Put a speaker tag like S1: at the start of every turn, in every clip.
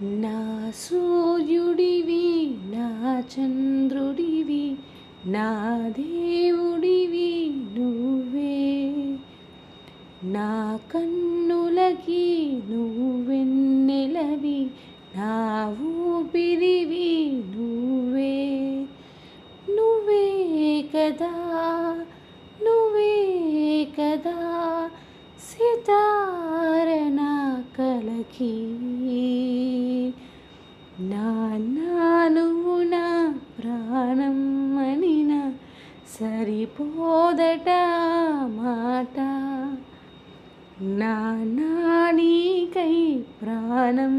S1: నా సూర్యుడివి నా చంద్రుడివి నా దేవుడివి నువ్వే నా కన్నులకి నువ్వెన్నెలవి నా ఊపిరివి నువ్వే నువ్వే కదా నువ్వే కదా సితార నా కలకి నువ్వు నా ప్రాణం అనిన సరిపోదట మాట నీకై ప్రాణం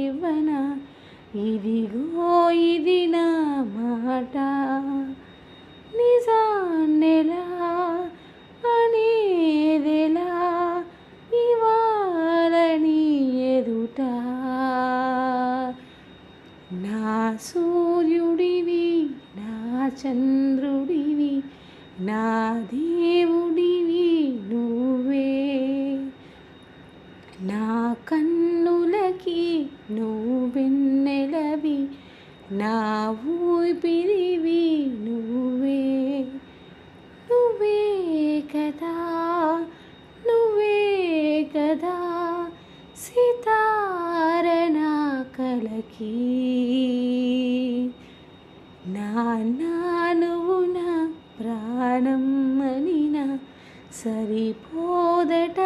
S1: ఇవ్వన ఇదిగో ఇది నా మాట నిజాన్నెలా అనేదెలా ఇవాళ నీ ఎదుట నా సూర్యుడివి నా చంద్రుడివి నా దేవుడివి నువ్వే నా కన్నులకి నువ్వెన్నెలవి నా ఊపిరివి నువ్వే నువ్వే కదా నువ్వే కదా సితార నా కలకి నువ్వు నా ప్రాణం అనిన సరిపోదట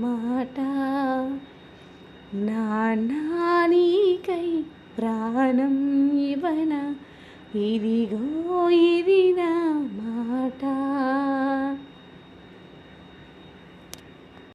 S1: మాట నీకై ప్రాణం ఇవ్వన ఇదిగో